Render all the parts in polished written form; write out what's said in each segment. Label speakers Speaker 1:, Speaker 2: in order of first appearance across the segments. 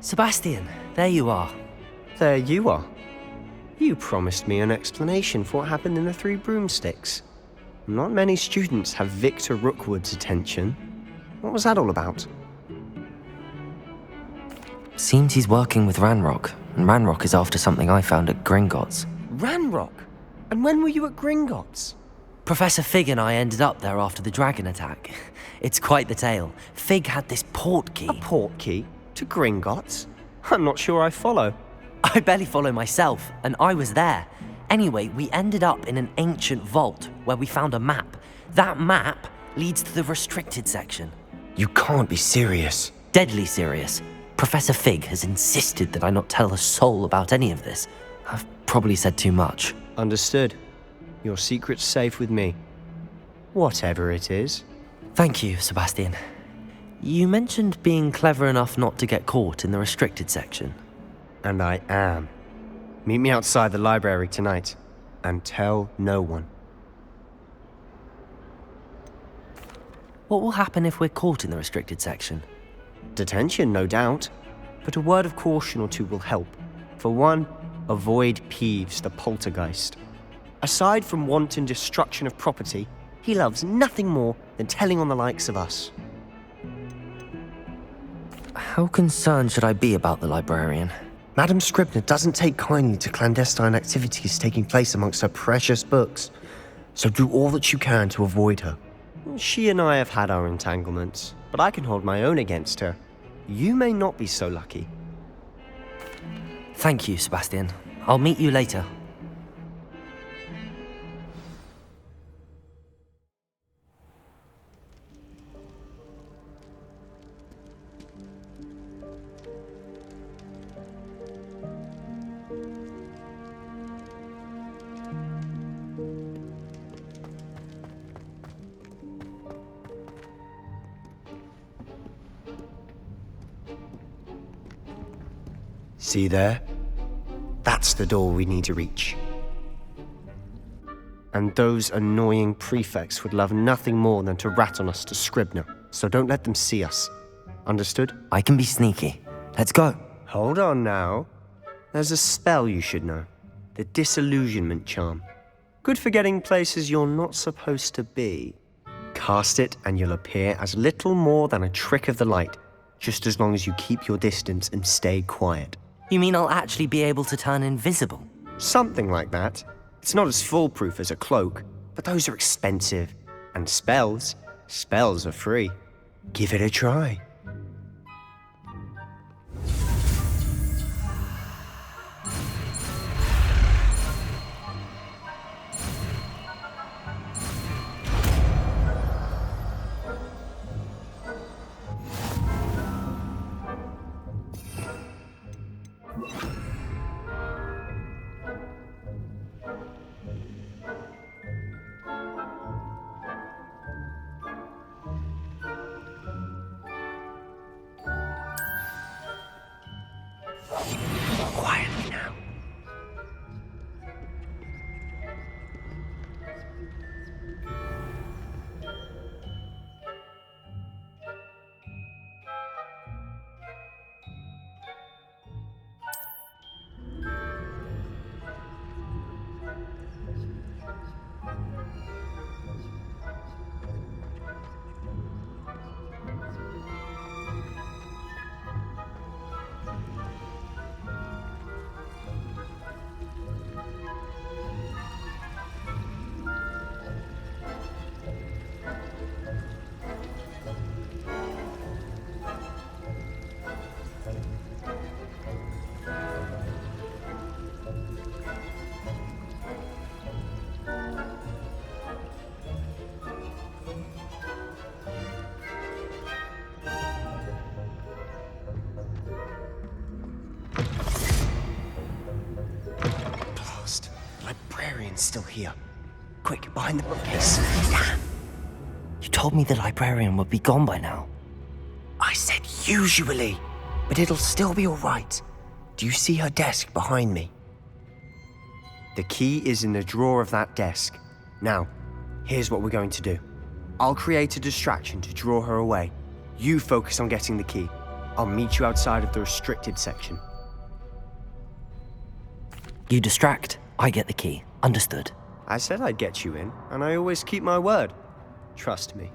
Speaker 1: Sebastian, there you are.
Speaker 2: There you are. You promised me an explanation for what happened in the Three Broomsticks. Not many students have Victor Rookwood's attention. What was that all about?
Speaker 1: Seems he's working with Ranrock, and Ranrock is after something I found at Gringotts.
Speaker 2: Ranrock? And when were you at Gringotts?
Speaker 1: Professor Fig and I ended up there after the dragon attack. It's quite the tale. Fig had this port key.
Speaker 2: A port key? To Gringotts? I'm not sure I follow.
Speaker 1: I barely follow myself, and I was there. Anyway, we ended up in an ancient vault where we found a map. That map leads to the restricted section.
Speaker 2: You can't be serious.
Speaker 1: Deadly serious. Professor Fig has insisted that I not tell a soul about any of this. I've probably said too much.
Speaker 2: Understood. Your secret's safe with me. Whatever it is.
Speaker 1: Thank you, Sebastian. You mentioned being clever enough not to get caught in the restricted section.
Speaker 2: And I am. Meet me outside the library tonight, and tell no one.
Speaker 1: What will happen if we're caught in the restricted section?
Speaker 2: Detention, no doubt. But a word of caution or two will help. For one, avoid Peeves the Poltergeist. Aside from wanton destruction of property, he loves nothing more than telling on the likes of us.
Speaker 1: How concerned should I be about the librarian?
Speaker 2: Madam Scribner doesn't take kindly to clandestine activities taking place amongst her precious books, so do all that you can to avoid her. She and I have had our entanglements, but I can hold my own against her. You may not be so lucky.
Speaker 1: Thank you, Sebastian. I'll meet you later.
Speaker 2: See there? That's the door we need to reach. And those annoying prefects would love nothing more than to rat on us to Scribner, so don't let them see us. Understood?
Speaker 1: I can be sneaky. Let's go.
Speaker 2: Hold on now. There's a spell you should know. The Disillusionment Charm. Good for getting places you're not supposed to be. Cast it and you'll appear as little more than a trick of the light, just as long as you keep your distance and stay quiet.
Speaker 1: You mean I'll actually be able to turn invisible?
Speaker 2: Something like that. It's not as foolproof as a cloak, but those are expensive. And spells are free. Give it a try. Quietly now. Librarian's still here. Quick, behind the bookcase. Damn.
Speaker 1: You told me the librarian would be gone by now.
Speaker 2: I said usually, but it'll still be all right. Do you see her desk behind me? The key is in the drawer of that desk. Now, here's what we're going to do. I'll create a distraction to draw her away. You focus on getting the key. I'll meet you outside of the restricted section.
Speaker 1: You distract, I get the key. Understood.
Speaker 2: I said I'd get you in, and I always keep my word. Trust me.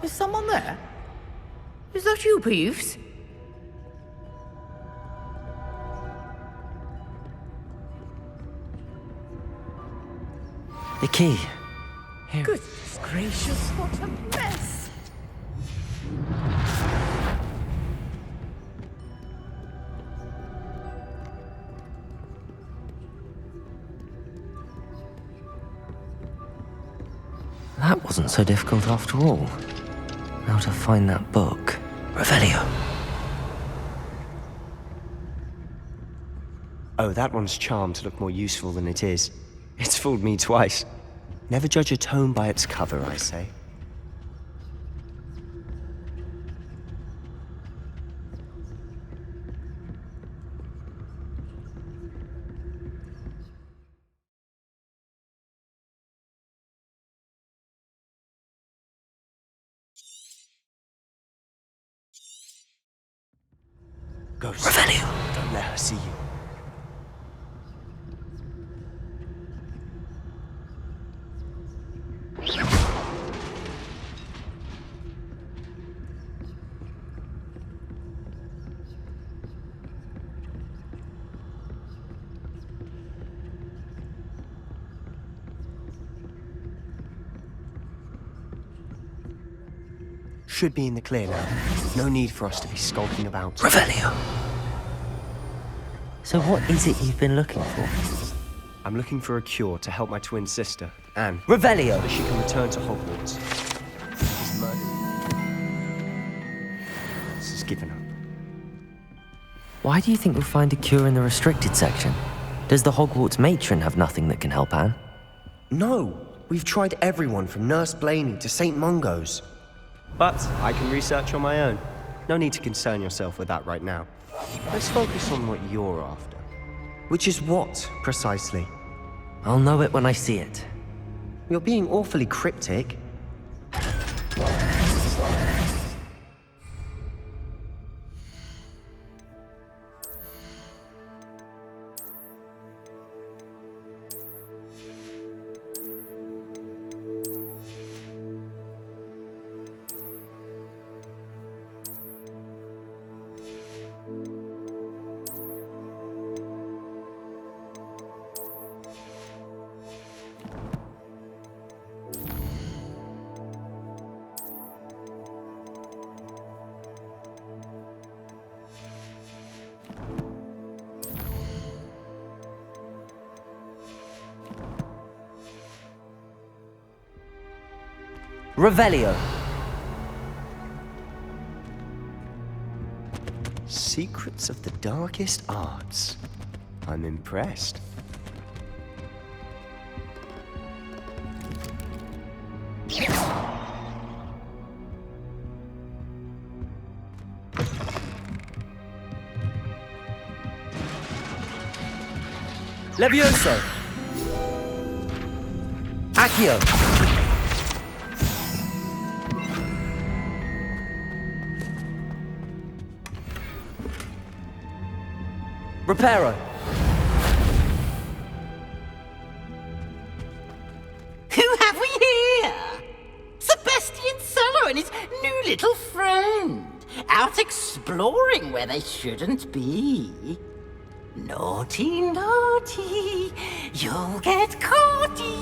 Speaker 3: Is someone there? Is that you, Peeves?
Speaker 1: The key. Here.
Speaker 3: Goodness gracious, what a mess!
Speaker 1: That wasn't so difficult after all. Now to find that book. Revelio.
Speaker 2: Oh, that one's charmed to look more useful than it is. It's fooled me twice. Never judge a tome by its cover, I say. Ghost.
Speaker 1: Revelio.
Speaker 2: Don't let her see you. Should be in the clear now. No need for us to be skulking about.
Speaker 1: Revelio. So what is it you've been looking for?
Speaker 2: I'm looking for a cure to help my twin sister, Anne,
Speaker 1: Revelio.
Speaker 2: so that she can return to Hogwarts. She's murdered. She's given up.
Speaker 1: Why do you think we'll find a cure in the restricted section? Does the Hogwarts matron have nothing that can help Anne?
Speaker 2: No! We've tried everyone from Nurse Blaney to St. Mungo's. But I can research on my own. No need to concern yourself with that right now. Let's focus on what you're after. Which is what, precisely?
Speaker 1: I'll know it when I see it.
Speaker 2: You're being awfully cryptic.
Speaker 1: Revelio.
Speaker 2: Secrets of the darkest arts. I'm impressed.
Speaker 1: Levioso. Accio. Reparo.
Speaker 3: Who have we here? Sebastian Sallow and his new little friend, out exploring where they shouldn't be. Naughty, naughty, you'll get caughty.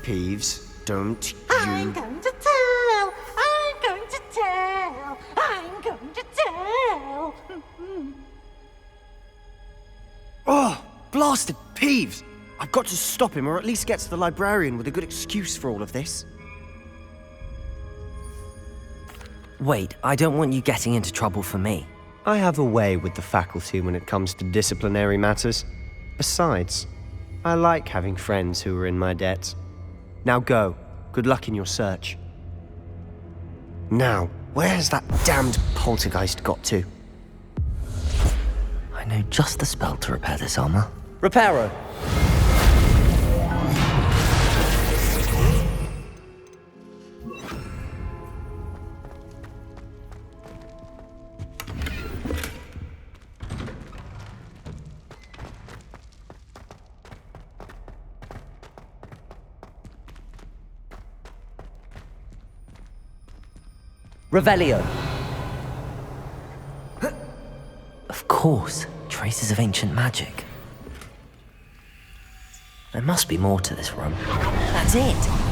Speaker 2: Peeves, don't
Speaker 3: I'm
Speaker 2: you...
Speaker 3: going to tell, I'm going to tell, I'm going to tell.
Speaker 2: Oh, blasted Peeves! I've got to stop him, or at least get to the librarian with a good excuse for all of this.
Speaker 1: Wait, I don't want you getting into trouble for me.
Speaker 2: I have a way with the faculty when it comes to disciplinary matters. Besides, I like having friends who are in my debt. Now go. Good luck in your search. Now, where's that damned poltergeist got to?
Speaker 1: I know just the spell to repair this armor. Reparo! Revelio. Of course, traces of ancient magic. There must be more to this room. That's it!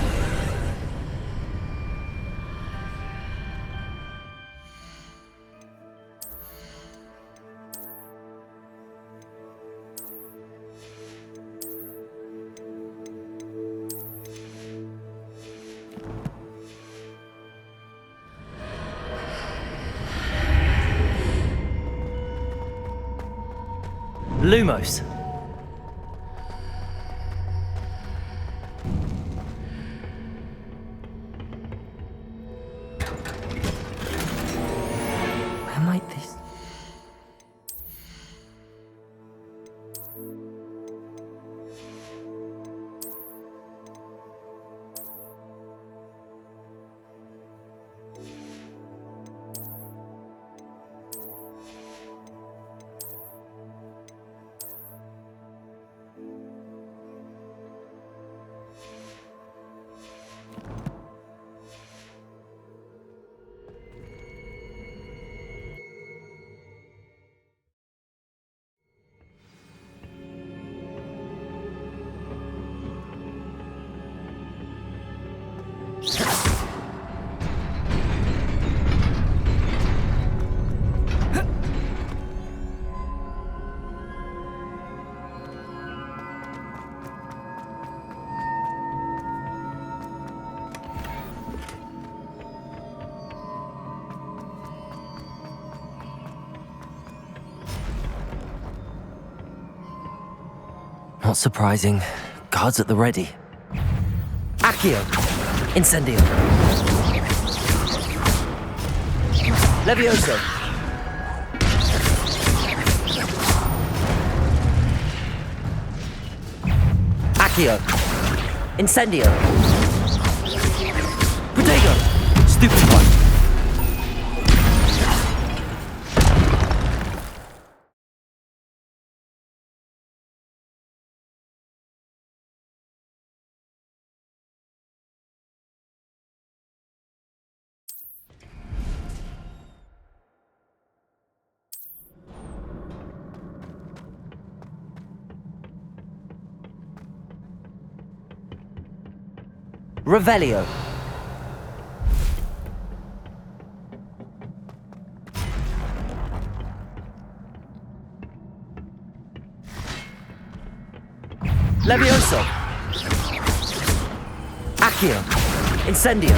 Speaker 1: Lumos. Where might this... Not surprising. Guards at the ready. Accio! Incendio! Levioso! Accio! Incendio! Protego! Stupefy! Revelio. Levioso. Accio. Incendio.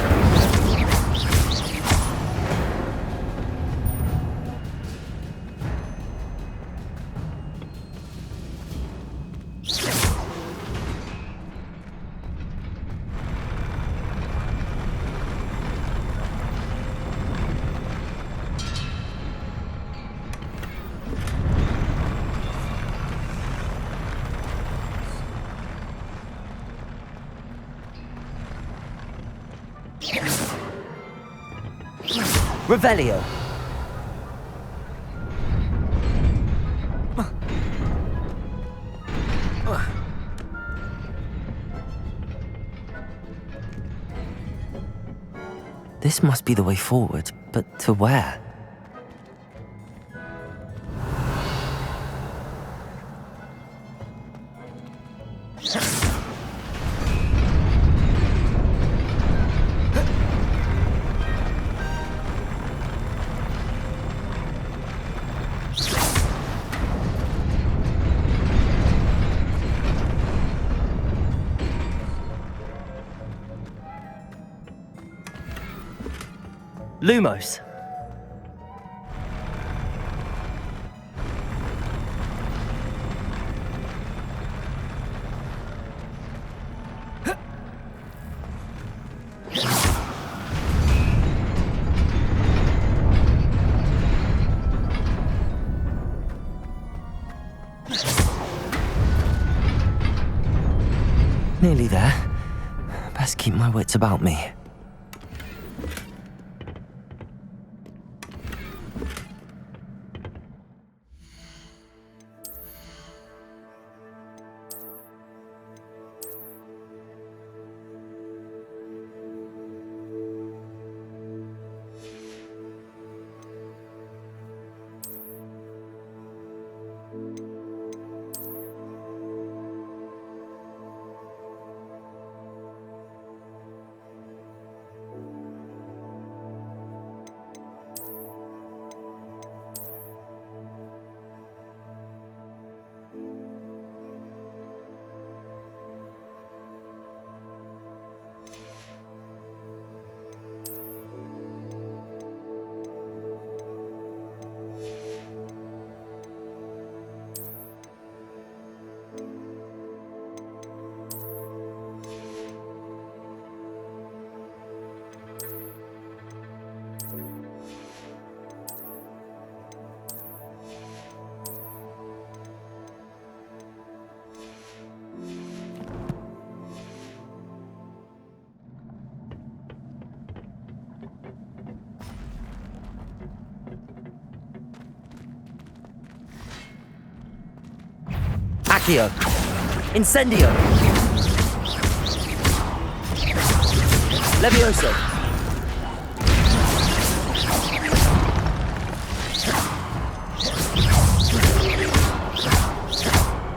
Speaker 1: Revelio. This must be the way forward, but to where? Lumos. Nearly there. Best keep my wits about me. Accio! Incendio! Levioso!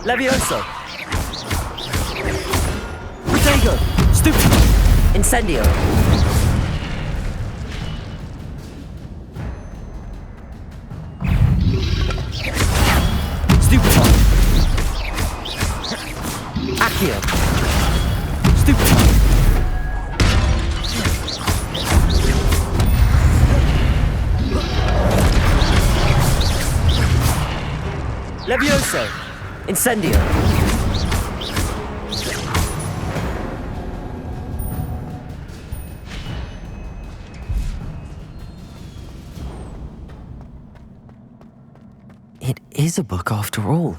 Speaker 1: Levioso! Protego! Stupido! Incendio! Stupido! Accio! Stupido! Levioso! Incendio! It is a book after all.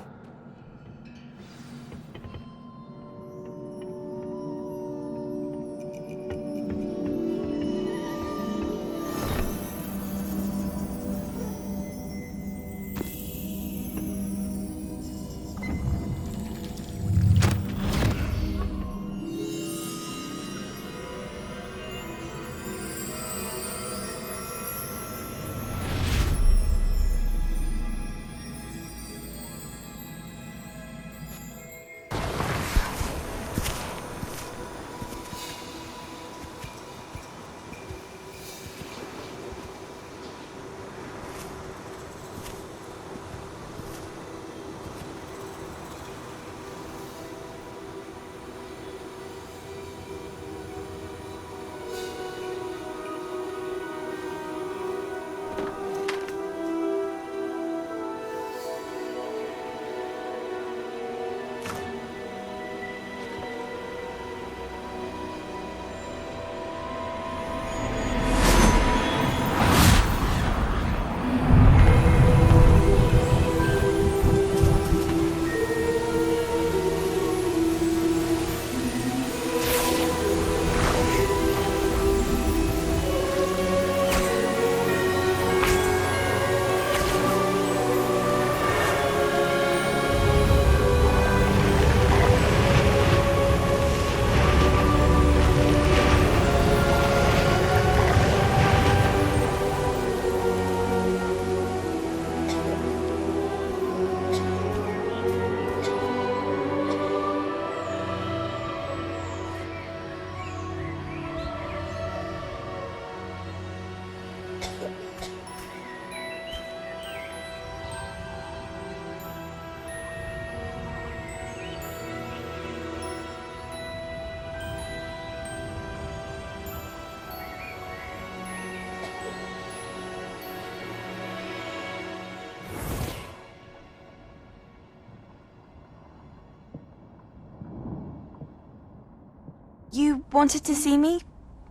Speaker 4: You wanted to see me?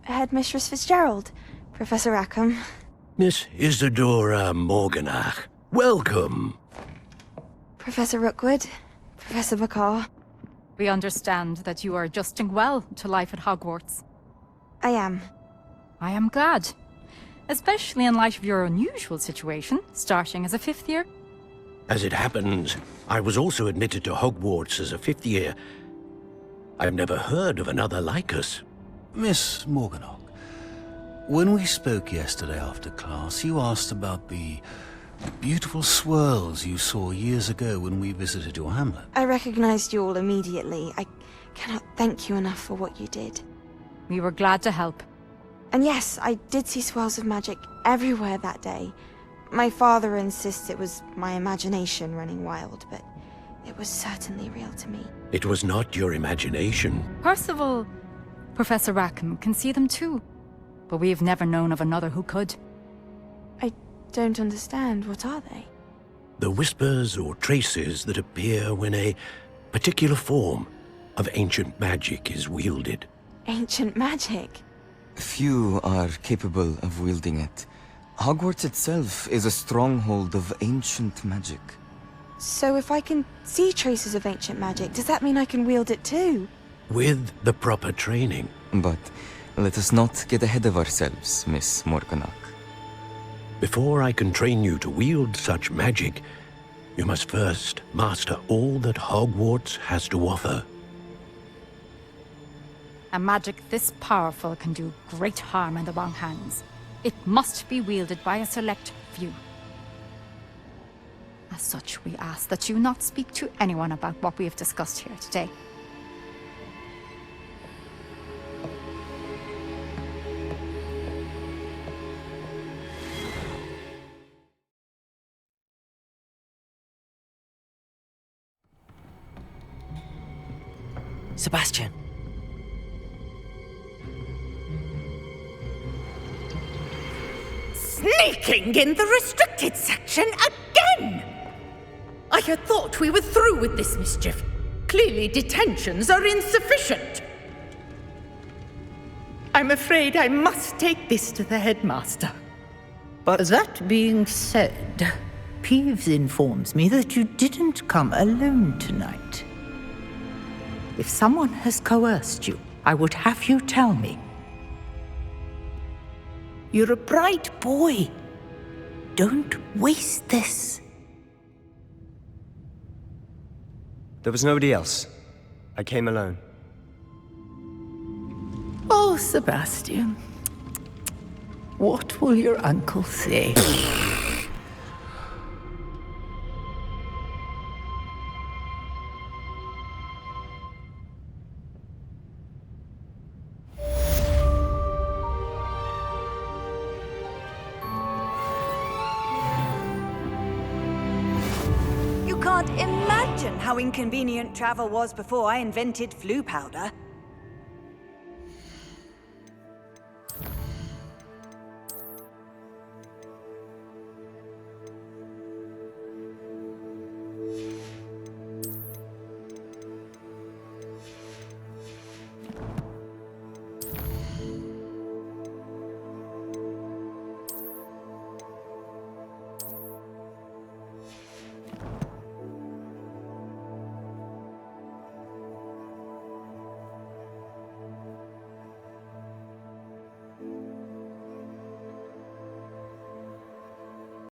Speaker 4: Headmistress Fitzgerald, Professor Rackham.
Speaker 5: Miss Isidora Morganach, welcome.
Speaker 4: Professor Rookwood, Professor Bakar.
Speaker 6: We understand that you are adjusting well to life at Hogwarts.
Speaker 4: I am.
Speaker 6: I am glad. Especially in light of your unusual situation, starting as a 5th year.
Speaker 5: As it happens, I was also admitted to Hogwarts as a 5th year. I've never heard of another like us.
Speaker 7: Miss Morganach, when we spoke yesterday after class, you asked about the beautiful swirls you saw years ago when we visited your hamlet.
Speaker 4: I recognized you all immediately. I cannot thank you enough for what you did.
Speaker 6: We were glad to help.
Speaker 4: And yes, I did see swirls of magic everywhere that day. My father insists it was my imagination running wild, but it was certainly real to me.
Speaker 5: It was not your imagination.
Speaker 6: Percival, Professor Rackham can see them too. But we have never known of another who could.
Speaker 4: I don't understand. What are they?
Speaker 5: The whispers or traces that appear when a particular form of ancient magic is wielded.
Speaker 4: Ancient magic?
Speaker 8: Few are capable of wielding it. Hogwarts itself is a stronghold of ancient magic.
Speaker 4: So if I can see traces of ancient magic, does that mean I can wield it too?
Speaker 5: With the proper training.
Speaker 8: But let us not get ahead of ourselves, Miss Morganach.
Speaker 5: Before I can train you to wield such magic, you must first master all that Hogwarts has to offer.
Speaker 6: A magic this powerful can do great harm in the wrong hands. It must be wielded by a select few. As such, we ask that you not speak to anyone about what we have discussed here today.
Speaker 1: Sebastian.
Speaker 3: Sneaking in the restricted section again! I had thought we were through with this mischief. Clearly detentions are insufficient. I'm afraid I must take this to the headmaster.
Speaker 9: But that being said, Peeves informs me that you didn't come alone tonight. If someone has coerced you, I would have you tell me. You're a bright boy. Don't waste this.
Speaker 2: There was nobody else. I came alone.
Speaker 9: Oh, Sebastian. What will your uncle say?
Speaker 10: You can't imagine how inconvenient travel was before I invented flu powder.